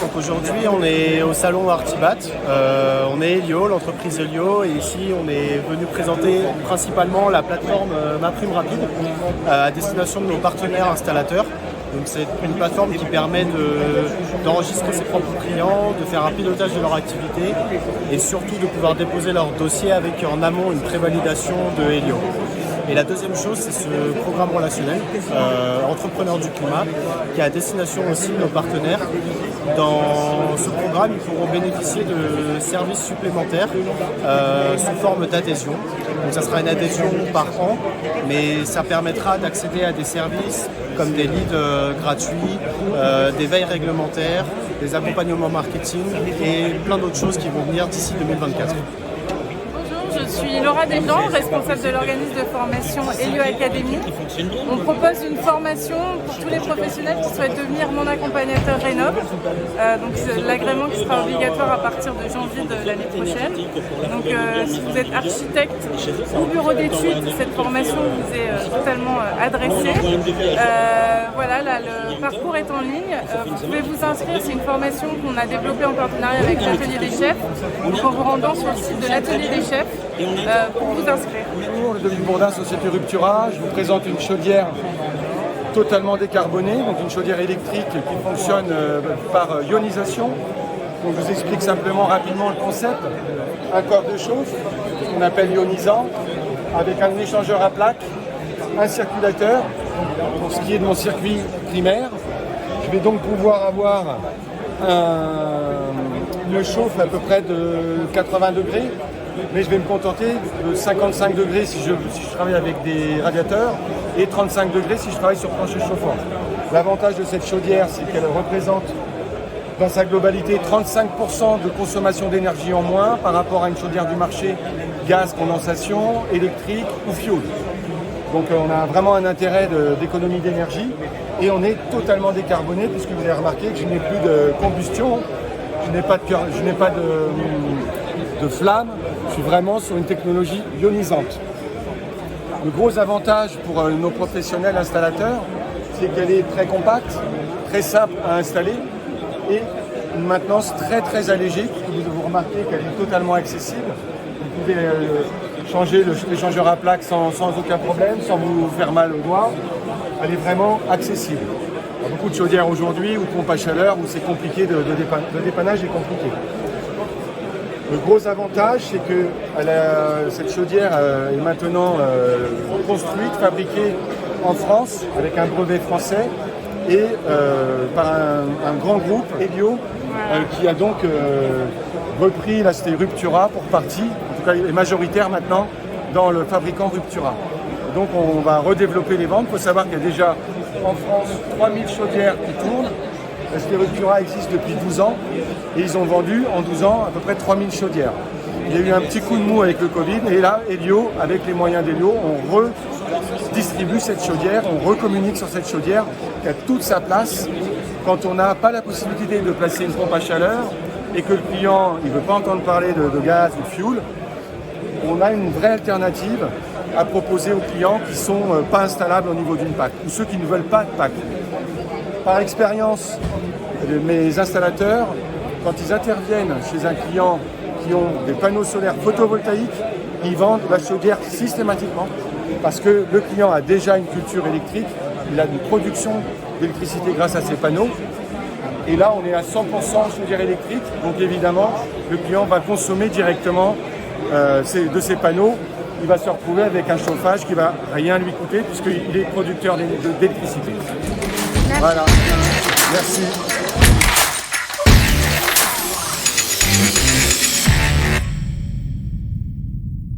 Donc aujourd'hui, on est au salon Artibat. On est Helio, l'entreprise Helio, et ici, on est venu présenter principalement la plateforme MaPrime Rapide à destination de nos partenaires installateurs. Donc c'est une plateforme qui permet d'enregistrer ses propres clients, de faire un pilotage de leur activité et surtout de pouvoir déposer leur dossier avec en amont une prévalidation de Helio. Et la deuxième chose, c'est ce programme relationnel, Entrepreneurs du climat, qui est à destination aussi de nos partenaires. Dans ce programme, ils pourront bénéficier de services supplémentaires sous forme d'adhésion. Donc ça sera une adhésion par an, mais ça permettra d'accéder à des services comme des leads gratuits, des veilles réglementaires, des accompagnements marketing et plein d'autres choses qui vont venir d'ici 2024. Je suis Laura Desjans, responsable de l'organisme de formation Helio Academy. On propose une formation pour tous les professionnels qui souhaitent devenir mon accompagnateur Rénov'. Donc c'est l'agrément qui sera obligatoire à partir de janvier de l'année prochaine. Donc si vous êtes architecte ou bureau d'études, cette formation vous est totalement adressée. Voilà, là, le parcours est en ligne. Vous pouvez vous inscrire, c'est une formation qu'on a développée en partenariat avec l'Atelier des Chefs. Donc en vous rendant sur le site de l'Atelier des Chefs, pour vous inscrire. Bonjour, Ludovic Bourdin, Société Ruptura. Je vous présente une chaudière totalement décarbonée, donc une chaudière électrique qui fonctionne par ionisation. Donc je vous explique simplement rapidement le concept. Un corps de chauffe, qu'on appelle ionisant, avec un échangeur à plaques, un circulateur, pour ce qui est de mon circuit primaire. Je vais donc pouvoir avoir une chauffe à peu près de 80 degrés. Mais je vais me contenter de 55 degrés si je travaille avec des radiateurs et 35 degrés si je travaille sur plancher chauffant. L'avantage de cette chaudière, c'est qu'elle représente dans sa globalité 35% de consommation d'énergie en moins par rapport à une chaudière du marché gaz, condensation, électrique ou fioul. Donc on a vraiment un intérêt d'économie d'énergie et on est totalement décarboné puisque vous avez remarqué que je n'ai plus de combustion, je n'ai pas de flamme, je suis vraiment sur une technologie ionisante. Le gros avantage pour nos professionnels installateurs, c'est qu'elle est très compacte, très simple à installer et une maintenance très allégée. Vous remarquez qu'elle est totalement accessible. Vous pouvez changer l'échangeur à plaques sans aucun problème, sans vous faire mal aux doigts. Elle est vraiment accessible. Il y a beaucoup de chaudières aujourd'hui ou de pompes à chaleur où c'est compliqué, le dépannage est compliqué. Le gros avantage, c'est que cette chaudière est maintenant construite, fabriquée en France, avec un brevet français, et par un grand groupe, Helio, qui a donc repris, là c'était Ruptura pour partie, en tout cas il est majoritaire maintenant dans le fabricant Ruptura. Et donc on va redévelopper les ventes. Il faut savoir qu'il y a déjà en France 3000 chaudières qui tournent. Parce que Ruptura existe depuis 12 ans et ils ont vendu en 12 ans à peu près 3000 chaudières. Il y a eu un petit coup de mou avec le Covid et là, Helio, avec les moyens d'Helio, on redistribue cette chaudière, on recommunique sur cette chaudière qui a toute sa place. Quand on n'a pas la possibilité de placer une pompe à chaleur et que le client ne veut pas entendre parler de gaz ou de fioul, on a une vraie alternative à proposer aux clients qui ne sont pas installables au niveau d'une PAC ou ceux qui ne veulent pas de PAC. Par expérience, mes installateurs, quand ils interviennent chez un client qui ont des panneaux solaires photovoltaïques, ils vendent la chaudière systématiquement parce que le client a déjà une culture électrique, il a une production d'électricité grâce à ses panneaux. Et là, on est à 100% chaudière électrique, donc évidemment, le client va consommer directement de ses panneaux. Il va se retrouver avec un chauffage qui ne va rien lui coûter puisqu'il est producteur d'électricité. Voilà, merci.